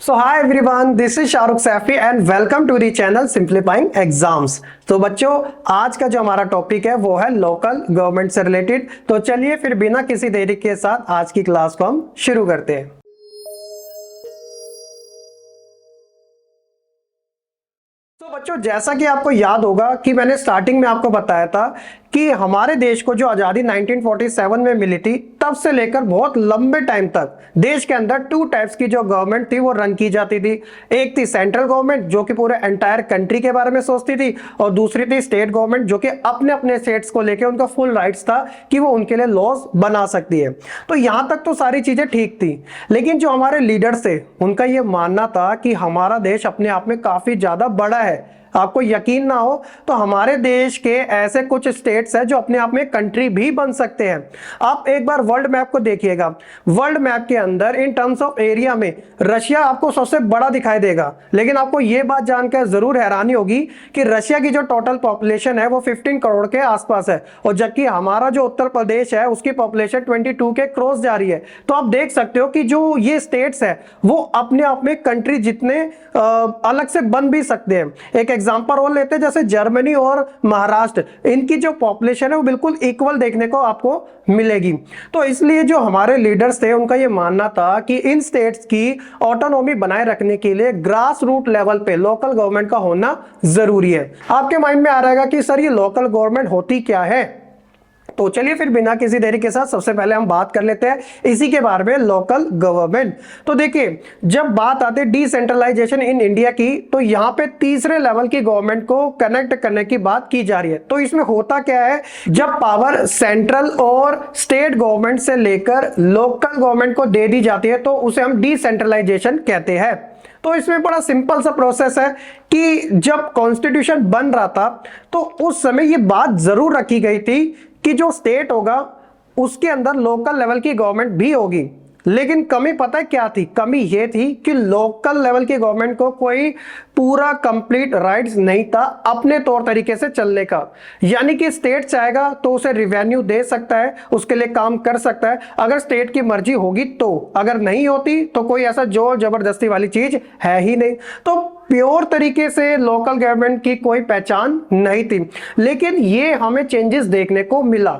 So hi everyone, this is Shahrukh Saifi and welcome to the channel simplifying exams. तो बच्चों, आज का जो हमारा टॉपिक है वो है लोकल गवर्नमेंट से रिलेटेड। तो चलिए फिर बिना किसी देरी के साथ आज की क्लास को हम शुरू करते हैं। तो बच्चों, जैसा कि आपको याद होगा कि मैंने स्टार्टिंग में आपको बताया था कि हमारे देश को जो आज़ादी 1947 में मिली थी, तब से लेकर बहुत लंबे टाइम तक देश के अंदर टू टाइप्स की जो गवर्नमेंट थी वो रन की जाती थी। एक थी सेंट्रल गवर्नमेंट जो कि पूरे एंटायर कंट्री के बारे में सोचती थी, और दूसरी थी स्टेट गवर्नमेंट जो कि अपने अपने स्टेट्स को लेकर उनका फुल राइट्स था कि वो उनके लिए लॉज बना सकती है। तो यहां तक तो सारी चीजें ठीक थी, लेकिन जो हमारे लीडर्स थे उनका ये मानना था कि हमारा देश अपने आप में काफी ज्यादा बड़ा है। आपको यकीन ना हो तो हमारे देश के ऐसे कुछ स्टेट्स हैं जो अपने आप में कंट्री भी बन सकते हैं। आप एक बार वर्ल्ड मैप को देखिएगा। वर्ल्ड मैप के अंदर इन टर्म्स ऑफ एरिया में रशिया आपको सबसे बड़ा दिखाई देगा, लेकिन आपको यह बात जानकर जरूर हैरानी होगी कि रशिया की जो टोटल पॉपुलेशन है वो 15 करोड़ के आसपास है, और जबकि हमारा जो उत्तर प्रदेश है उसकी पॉपुलेशन 22 के क्रॉस जा रही है। तो आप देख सकते हो कि जो ये स्टेट्स है वो अपने आप में कंट्री जितने अलग से बन भी सकते हैं। एक एग्जांपल और लेते हैं, जैसे जर्मनी और महाराष्ट्र, इनकी जो पॉपुलेशन है वो बिल्कुल इक्वल देखने को आपको मिलेगी। तो इसलिए जो हमारे लीडर्स थे उनका ये मानना था कि इन स्टेट्स की ऑटोनॉमी बनाए रखने के लिए ग्रास रूट लेवल पे लोकल गवर्नमेंट का होना जरूरी है। आपके माइंड में आ रहेगा कि सर ये लोकल गवर्नमेंट होती क्या है। तो चलिए फिर बिना किसी देरी के साथ सबसे पहले हम बात कर लेते हैं इसी के बारे में, लोकल गवर्नमेंट। तो देखिए, जब बात आती है डिसेंट्रलाइजेशन इन इंडिया की, तो यहां पे तीसरे लेवल की गवर्नमेंट को कनेक्ट करने की बात की जा रही है। तो इसमें होता क्या है, जब पावर सेंट्रल और स्टेट गवर्नमेंट से लेकर लोकल गवर्नमेंट को दे दी जाती है तो उसे हम डिसेंट्रलाइजेशन कहते हैं। तो इसमें बड़ा सिंपल सा प्रोसेस है कि जब कॉन्स्टिट्यूशन बन रहा था तो उस समय ये बात जरूर रखी गई थी कि जो स्टेट होगा उसके अंदर लोकल लेवल की गवर्नमेंट भी होगी। लेकिन कमी पता है क्या थी? कमी ये थी कि लोकल लेवल की गवर्नमेंट को कोई पूरा कंप्लीट राइट्स नहीं था अपने तौर तरीके से चलने का। यानी कि स्टेट चाहेगा तो उसे रिवेन्यू दे सकता है, उसके लिए काम कर सकता है अगर स्टेट की मर्जी होगी तो, अगर नहीं होती तो कोई ऐसा जोर जबरदस्ती वाली चीज है ही नहीं। तो प्योर तरीके से लोकल गवर्नमेंट की कोई पहचान नहीं थी। लेकिन ये हमें चेंजेस देखने को मिला।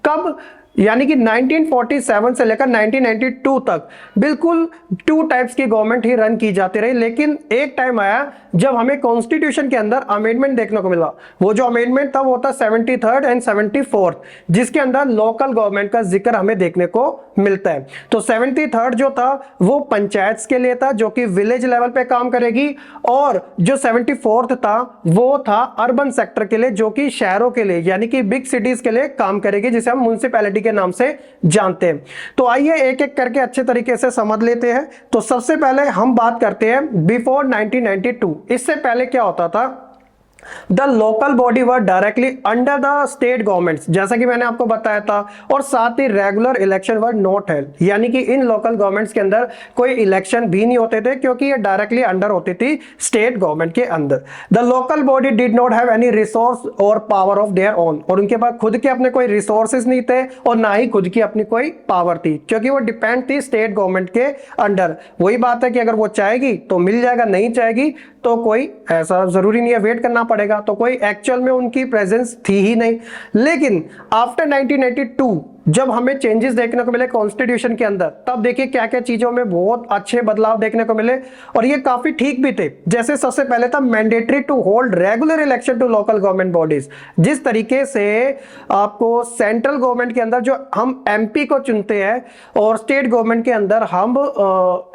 कब? यानी कि 1947 से लेकर 1992 तक बिल्कुल टू टाइप्स की गवर्नमेंट ही रन की जाती रही। लेकिन एक टाइम आया जब हमें कॉन्स्टिट्यूशन के अंदर अमेंडमेंट देखने को मिला। वो जो अमेंडमेंट था वो था 73rd एंड 74th, जिसके अंदर लोकल गवर्नमेंट का जिक्र हमें देखने को मिलता है। तो 73rd जो था वो पंचायत के लिए था जो कि विलेज लेवल पे काम करेगी, और जो 74th था वो था अर्बन सेक्टर के लिए जो कि शहरों के लिए यानी कि बिग सिटीज के लिए काम करेगी, जिसे हम म्युनिसिपैलिटी के नाम से जानते हैं। तो आइए एक एक करके अच्छे तरीके से समझ लेते हैं। तो सबसे पहले हम बात करते हैं बिफोर 1992। इससे पहले क्या होता था? The local body were directly under the state governments, जैसा कि मैंने आपको बताया था, और साथ ही regular election were not held. यानी कि इन लोकल गवर्नमेंट्स के अंदर कोई इलेक्शन भी नहीं होते थे क्योंकि ये डायरेक्टली अंडर होती थी स्टेट गवर्नमेंट के अंदर। The local body did not have any resource और पावर ऑफ देयर ओन, और उनके पास खुद के अपने कोई रिसोर्सेज नहीं थे और ना ही खुद की अपनी कोई पावर थी, क्योंकि वो डिपेंड थी स्टेट गवर्नमेंट के अंडर। वही बात है कि अगर वो चाहेगी तो मिल जाएगा, नहीं चाहेगी तो कोई ऐसा जरूरी नहीं है, वेट करना पड़ेगा। तो कोई एक्चुअल में उनकी प्रेजेंस थी ही नहीं। लेकिन आफ्टर 1982 जब हमें चेंजेस देखने को मिले कॉन्स्टिट्यूशन के अंदर, तब देखिए क्या क्या चीजों में बहुत अच्छे बदलाव देखने को मिले, और ये काफी ठीक भी थे। जैसे सबसे पहले था mandatory to hold regular election to local government bodies. जिस तरीके से आपको सेंट्रल गवर्नमेंट के अंदर जो हम एमपी को चुनते हैं और स्टेट गवर्नमेंट के अंदर हम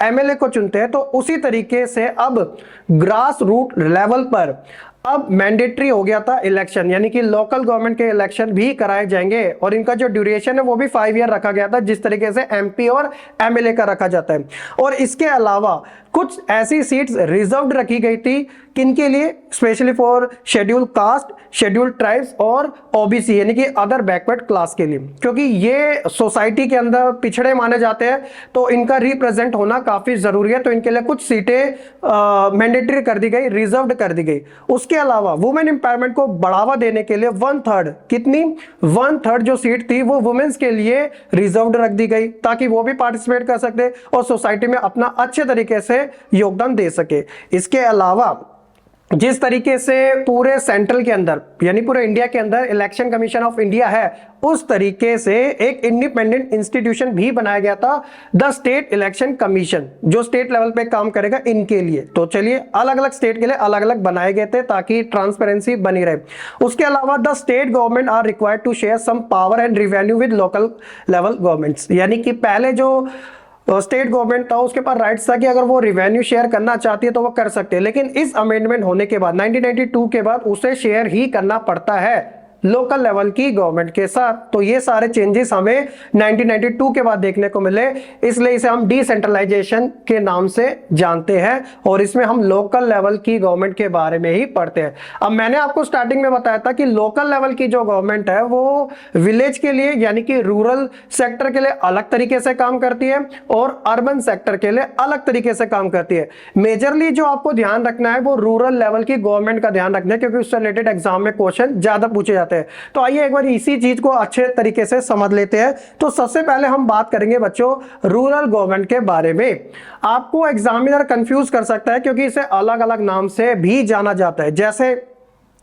एमएलए को चुनते हैं, तो उसी तरीके से अब ग्रास रूट लेवल पर अब मैंडेटरी हो गया था इलेक्शन, यानी कि लोकल गवर्नमेंट के इलेक्शन भी कराए जाएंगे, और इनका जो ड्यूरेशन है वो भी 5 ईयर रखा गया था, जिस तरीके से एमपी और एमएलए का रखा जाता है। और इसके अलावा कुछ ऐसी सीट्स रिजर्व्ड रखी गई थी, किनके लिए? Specially for schedule caste, schedule tribes और ओबीसी यानी कि अदर बैकवर्ड क्लास के लिए, क्योंकि ये सोसाइटी के अंदर पिछड़े माने जाते हैं तो इनका रिप्रेजेंट होना काफी जरूरी है। तो इनके लिए कुछ सीटें मैंडेटरी कर दी गई, रिजर्व्ड कर दी गई। उसके अलावा वुमेन एम्पावरमेंट को बढ़ावा देने के लिए 1/3, कितनी? 1/3 जो सीट थी वो वुमेन वुमेन्स के लिए रिजर्व्ड रख दी गई ताकि वो भी पार्टिसिपेट कर सकते और सोसाइटी में अपना अच्छे तरीके से योगदान दे सके। इसके अलावा जिस तरीके से पूरे सेंट्रल के अंदर यानी पूरे इंडिया के अंदर इलेक्शन कमीशन ऑफ इंडिया है, उस तरीके से एक इंडिपेंडेंट इंस्टीट्यूशन भी बनाया गया था, द स्टेट इलेक्शन कमीशन, जो स्टेट लेवल पे काम करेगा इनके लिए। तो चलिए, अलग अलग स्टेट के लिए अलग अलग बनाए गए थे ताकि ट्रांसपेरेंसी बनी रहे। उसके अलावा the state government are required to share some power and revenue with local level governments, यानी कि पहले जो स्टेट गवर्नमेंट था उसके पास राइट्स था कि अगर वो रिवेन्यू शेयर करना चाहती है तो वो कर सकते हैं, लेकिन इस अमेंडमेंट होने के बाद 1992 के बाद उसे शेयर ही करना पड़ता है लोकल लेवल की गवर्नमेंट के साथ। तो ये सारे चेंजेस हमें 1992 के बाद देखने को मिले, इसलिए इसे हम डिसेंट्रलाइजेशन के नाम से जानते हैं और इसमें हम लोकल लेवल की गवर्नमेंट के बारे में ही पढ़ते हैं। अब मैंने आपको स्टार्टिंग में बताया था कि लोकल लेवल की जो गवर्नमेंट है वो विलेज के लिए यानी कि रूरल सेक्टर के लिए अलग तरीके से काम करती है और अर्बन सेक्टर के लिए अलग तरीके से काम करती है। मेजरली जो आपको ध्यान रखना है वो रूरल लेवल की गवर्नमेंट का ध्यान रखना है, क्योंकि उससे रिलेटेड एग्जाम में क्वेश्चन ज्यादा पूछे जाते हैं। तो आइए एक बार इसी चीज को अच्छे तरीके से समझ लेते हैं। तो सबसे पहले हम बात करेंगे बच्चों रूरल गवर्नमेंट के बारे में। आपको एग्जामिनर कंफ्यूज कर सकता है क्योंकि इसे अलग अलग नाम से भी जाना जाता है। जैसे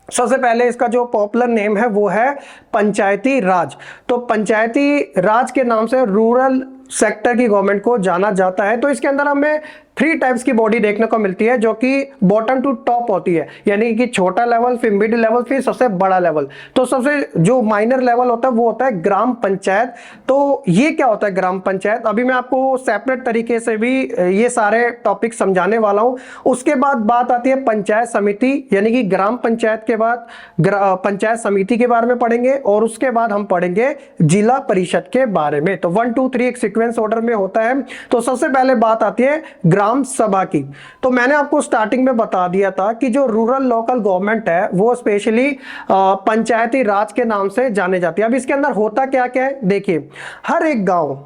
सबसे पहले इसका जो पॉपुलर नेम है वो है पंचायती राज। तो पंचायती राज के नाम से रूरल सेक्टर की गवर्नमेंट को जाना जाता है। तो इसके अंदर हमें 3 टाइप्स की बॉडी देखने को मिलती है जो कि बॉटम टू टॉप होती है, यानी कि छोटा लेवल, फिर मिड लेवल, फिर सबसे बड़ा लेवल। तो सबसे जो माइनर लेवल होता है वो होता है ग्राम पंचायत। तो ये क्या होता है ग्राम पंचायत, अभी मैं आपको सेपरेट तरीके से भी ये सारे टॉपिक समझाने वाला हूं। उसके बाद बात आती है पंचायत समिति, यानी कि ग्राम पंचायत के बाद पंचायत समिति के बारे में पढ़ेंगे और उसके बाद हम पढ़ेंगे जिला परिषद के बारे में। तो 1 2 3 एक सीक्वेंस ऑर्डर में होता है। तो सबसे पहले बात आती है ग्राम सभा की। तो मैंने आपको स्टार्टिंग में बता दिया था कि जो रूरल लोकल गवर्नमेंट है वो स्पेशली पंचायती राज के नाम से जाने जाती है। अब इसके अंदर होता क्या क्या है देखिए, हर एक गांव,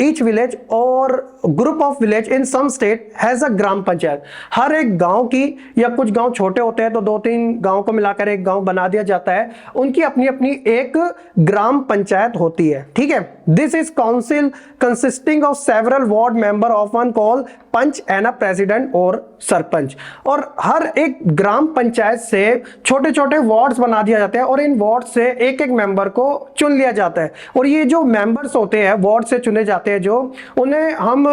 ईच विलेज और group of village in some state has a gram panchayat. हर एक गांव की, या कुछ गांव छोटे होते हैं तो 2-3 गांव को मिलाकर एक गांव बना दिया जाता है, उनकी अपनी अपनी एक ग्राम पंचायत होती है। ठीक है, this is council consisting of several ward member of one call panch and a president और सरपंच। और हर एक ग्राम पंचायत से छोटे छोटे वार्ड्स बना दिया जाते हैं और इन वार्ड से एक एक मेंबर को चुन लिया जाता है। और ये जो मेंबर्स होते हैं वार्ड से चुने जाते हैं, जो उन्हें हम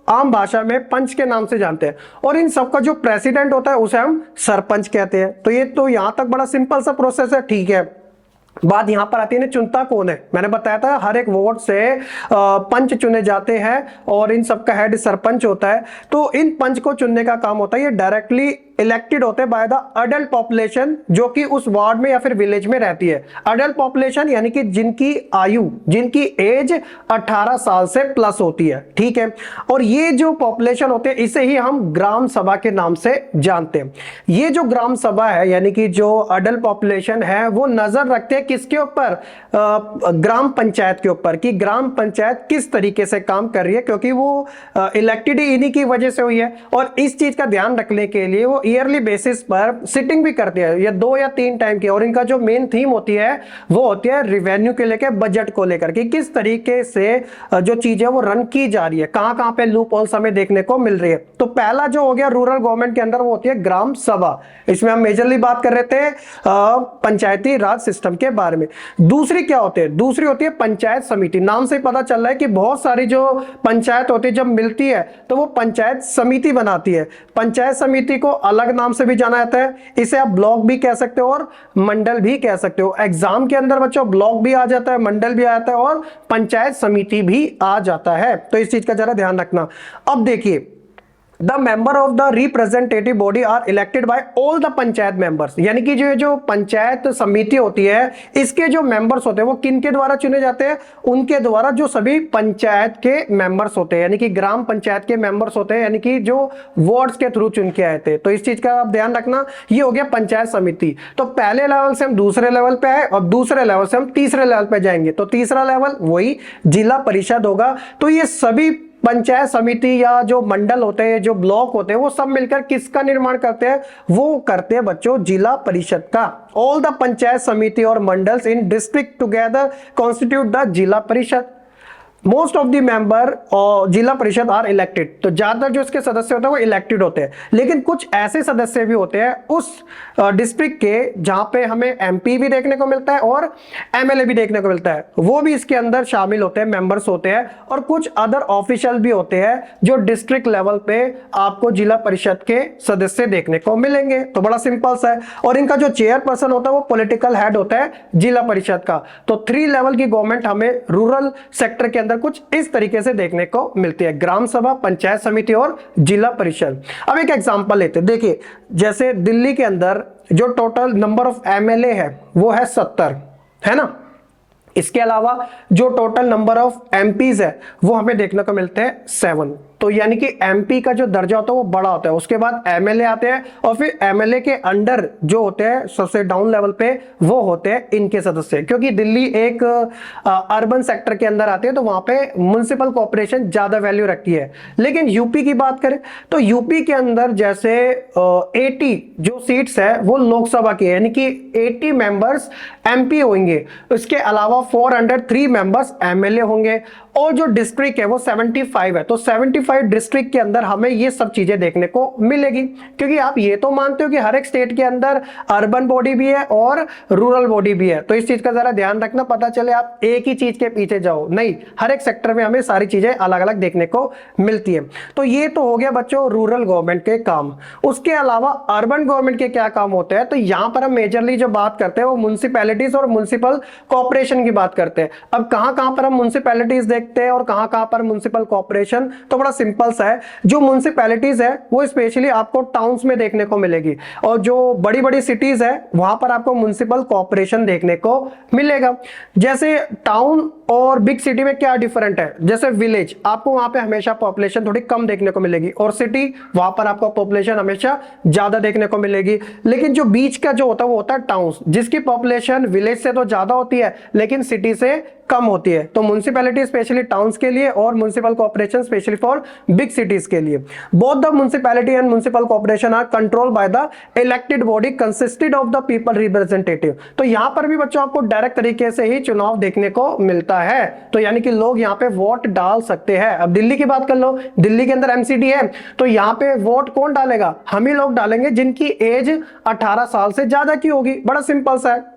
आम भाषा में पंच के नाम से जानते हैं, और इन सबका जो प्रेसिडेंट होता है उसे हम सरपंच कहते हैं। तो ये तो यहां तक बड़ा सिंपल सा प्रोसेस है। ठीक है, बात यहां पर आती है चुनता कौन है। मैंने बताया था हर एक वार्ड से पंच चुने जाते हैं और इन सबका हेड सरपंच होता है। तो इन पंच को चुनने का काम होता है, ये डायरेक्टली इलेक्टेड होते हैं बाय द अडल्ट पॉपुलेशन जो कि उस वार्ड में या फिर विलेज में रहती है। अडल्ट पॉपुलेशन यानी कि जिनकी आयु, जिनकी एज 18 साल से प्लस होती है। ठीक है, और ये जो पॉपुलेशन होते हैं इसे ही हम ग्राम सभा के नाम से जानते हैं। ये जो ग्राम सभा है यानी कि जो अडल्ट पॉपुलेशन है वो नजर रखते हैं किसके ऊपर, ग्राम पंचायत के ऊपर, कि ग्राम पंचायत किस तरीके से काम कर रही है, क्योंकि वो इलेक्टेड ही इन्हीं की वजह से हुई है। और इस चीज का ध्यान रखने के लिए वो ईयरली बेसिस पर सिटिंग भी करती है, या 2 या 3 टाइम की। और इनका जो मेन थीम होती है वो होती है रिवेन्यू के लेकर, बजट को लेकर, कि किस तरीके से जो चीजें वो रन की जा रही है, कहां कहां पे लूप होल्स हमें देखने को मिल रही है। तो पहला जो हो गया रूरल गवर्नमेंट के अंदर वो होती है ग्राम सभा। इसमें हम मेजरली बात कर रहे थे पंचायती राज सिस्टम के बारे में। दूसरी क्या होती है, दूसरी होती है पंचायत समिति। नाम से पता चल रहा है कि बहुत सारी जो पंचायत होती है जब मिलती है तो वो पंचायत समिति बनाती है। पंचायत समिति को अलग नाम से भी जाना जाता है, इसे आप ब्लॉक भी कह सकते हो और मंडल भी कह सकते हो। एग्जाम के अंदर बच्चों ब्लॉक भी आ जाता है, मंडल भी आ जाता है और पंचायत समिति भी आ जाता है। तो इस चीज का जरा ध्यान रखना। अब देखिए, the member of the representative body are elected by all the panchayat members, यानी कि जो पंचायत समिति होती है इसके जो मेंबर्स होते हैं वो किनके द्वारा चुने जाते हैं, उनके द्वारा जो सभी पंचायत के मेंबर्स होते हैं, यानी कि ग्राम पंचायत के मेंबर्स होते हैं, यानी कि जो वार्ड्स के थ्रू चुन के आए थे। तो इस चीज का आप ध्यान रखना। ये हो गया पंचायत समिति। तो पहले लेवल से हम दूसरे लेवल पे आए और दूसरे लेवल से हम तीसरे लेवल पे जाएंगे। तो तीसरा लेवल वही जिला परिषद होगा। तो ये सभी पंचायत समिति या जो मंडल होते हैं, जो ब्लॉक होते हैं, वो सब मिलकर किसका निर्माण करते हैं? वो करते हैं बच्चों जिला परिषद का। ऑल द पंचायत समिति और मंडल्स इन डिस्ट्रिक्ट टुगेदर कॉन्स्टिट्यूट द जिला परिषद। मोस्ट ऑफ द मेंबर और जिला परिषद आर इलेक्टेड, तो ज्यादातर जो इसके सदस्य होते हैं वो इलेक्टेड होते हैं, लेकिन कुछ ऐसे सदस्य भी होते हैं उस डिस्ट्रिक्ट के जहां पे हमें एमपी भी देखने को मिलता है और एमएलए भी देखने को मिलता है, वो भी इसके अंदर शामिल होते हैं, मेंबर्स होते हैं। और कुछ अदर ऑफिशियल भी होते हैं जो डिस्ट्रिक्ट लेवल पे आपको जिला परिषद के सदस्य देखने को मिलेंगे। तो बड़ा सिंपल सा है। और इनका जो चेयरपर्सन होता है वो पॉलिटिकल हेड होता है जिला परिषद का। तो 3 लेवल की गवर्नमेंट हमें रूरल सेक्टर के अंदर कुछ इस तरीके से देखने को मिलती है, ग्राम सभा, पंचायत समिति और जिला परिषद। अब एक एग्जांपल लेते हैं। देखिए, जैसे दिल्ली के अंदर जो टोटल नंबर ऑफ एमएलए है वो है 70, है ना। इसके अलावा जो टोटल नंबर ऑफ एमपीज है वो हमें देखने को मिलते हैं 7। तो यानी कि एमपी का जो दर्जा होता है वो बड़ा होता है, उसके बाद एमएलए आते हैं और फिर एमएलए के अंडर जो होते हैं सबसे डाउन लेवल पे वो होते हैं इनके सदस्य। क्योंकि दिल्ली एक अर्बन सेक्टर के अंदर आती है तो वहां पे म्युनिसिपल कॉर्पोरेशन ज्यादा वैल्यू रखती है। लेकिन यूपी की बात करें तो यूपी के अंदर जैसे 80 जो सीट्स है वो लोकसभा की है, यानी कि 80 मेंबर्स एमपी होंगे, इसके अलावा 403 मेंबर्स एमएलए होंगे। और जो डिस्ट्रिक्ट है वो 75 है, तो 75 डिस्ट्रिक्ट के अंदर हमें ये सब चीजें देखने को मिलेगी। क्योंकि आप ये तो मानते हो कि हर एक स्टेट के अंदर अर्बन बॉडी भी है और रूरल बॉडी भी है, तो इस चीज का जरा ध्यान रखना, पता चले आप एक ही चीज के पीछे जाओ, नहीं, हर एक सेक्टर में हमें सारी चीजें अलग अलग देखने को मिलती है। तो ये तो हो गया बच्चों रूरल गवर्नमेंट के काम। उसके अलावा अर्बन गवर्नमेंट के क्या काम होते हैं? तो यहां पर हम मेजरली जो बात करते हैं वो म्युनिसिपैलिटीज और म्युनिसिपल कॉर्पोरेशन की बात करते हैं। अब कहां पर हम म्युनिसिपैलिटीज देखते हैं और कहां पर म्युनिसिपल कॉर्पोरेशन? तो बड़ा सिंपल सा है, जो म्युनिसिपैलिटीज है वो स्पेशली आपको टाउन्स में देखने को मिलेगी और जो बड़ी बड़ी सिटीज है वहां पर आपको म्युनिसिपल कॉर्पोरेशन देखने को मिलेगा। जैसे टाउन और बिग सिटी में क्या डिफरेंट है? जैसे विलेज आपको वहां पे हमेशा पॉपुलेशन थोड़ी कम देखने को मिलेगी और सिटी वहां पर आपको पॉपुलेशन हमेशा ज्यादा देखने को मिलेगी। लेकिन जो बीच का जो होता है वो होता है टाउन्स, जिसकी पॉपुलेशन विलेज से तो ज्यादा होती है लेकिन सिटी से कम होती है। तो म्युनिसिपैलिटी स्पेशली टाउन्स के लिए और municipal corporation specially for big cities के लिए। Both the municipality and municipal corporation are control by the elected body consisted of the people representative. तो यहां पर भी बच्चों आपको डायरेक्ट तरीके से ही चुनाव देखने को मिलता है, तो यानी कि लोग यहां पे वोट डाल सकते हैं। अब दिल्ली की बात कर लो, दिल्ली के अंदर एमसीडी है, तो यहां पे वोट कौन डालेगा? हम ही लोग डालेंगे जिनकी एज 18 साल से ज्यादा की होगी। बड़ा सिंपल सा है।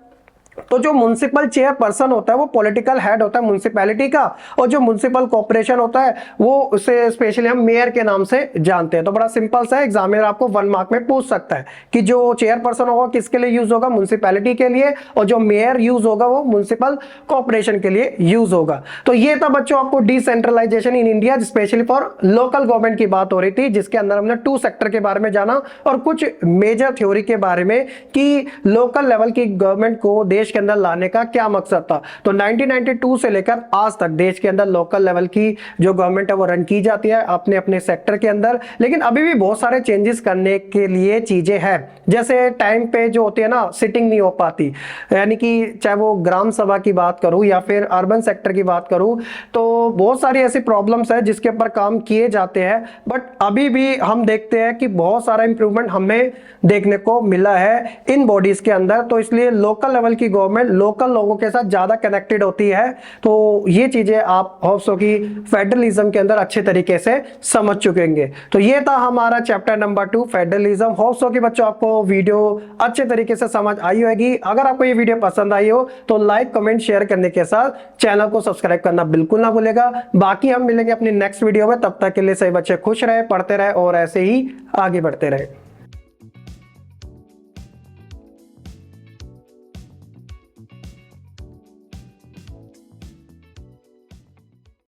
तो जो म्युनिसिपल चेयरपर्सन होता है वो पॉलिटिकल हेड होता है म्युनिसिपैलिटी का, और जो म्युनिसिपल कॉर्पोरेशन होता है वो उसे स्पेशली हम मेयर के नाम से जानते हैं। तो बड़ा सिंपल सा है, एग्जामिनर आपको 1 मार्क में पूछ सकता है कि जो चेयरपर्सन होगा किसके लिए यूज होगा? म्युनिसिपैलिटी के लिए, और जो मेयर यूज होगा वो म्युनिसिपल कॉर्पोरेशन के लिए यूज होगा। तो ये था बच्चों आपको decentralization in India specially for local government की बात हो रही थी, जिसके अंदर हमने 2 सेक्टर के बारे में जाना और कुछ मेजर थ्योरी के बारे में कि लोकल लेवल की गवर्नमेंट को देश के अंदर लाने का क्या मकसद था। तो 1992 से लेकर आज तक देश के अंदर लोकल लेवल की जो गवर्नमेंट है वो रन की जाती है अपने अपने सेक्टर के अंदर, लेकिन अभी भी बहुत सारे चेंजेस करने के लिए चीजें हैं। जैसे टाइम पे जो होती है ना, सिटिंग नहीं हो पाती, यानी कि चाहे वो ग्राम सभा की बात करूं या फिर अर्बन सेक्टर की बात करूं, तो बहुत सारी ऐसी प्रॉब्लम्स है जिसके ऊपर काम किए जाते हैं, बट अभी भी हम देखते हैं कि बहुत सारा इंप्रूवमेंट हमें देखने को मिला है इन बॉडीज के अंदर। तो इसलिए लोकल लेवल की गवर्नमेंट लोकल लोगों के साथ ज्यादा कनेक्टेड होती है। तो ये चीजें आप होप सो की फेडरलिज्म के अंदर अच्छे तरीके से समझ चुके होंगे। तो ये था हमारा chapter number 2 federalism. Hope so की बच्चों आपको वीडियो अच्छे तरीके से समझ आई होगी। अगर आपको ये वीडियो पसंद आई हो तो लाइक कमेंट शेयर करने के साथ चैनल को सब्सक्राइब करना बिल्कुल ना भूलेगा। बाकी हम मिलेंगे अपनी नेक्स्ट वीडियो में, तब तक के लिए सभी बच्चे खुश रहे, पढ़ते रहे और ऐसे ही आगे बढ़ते रहे।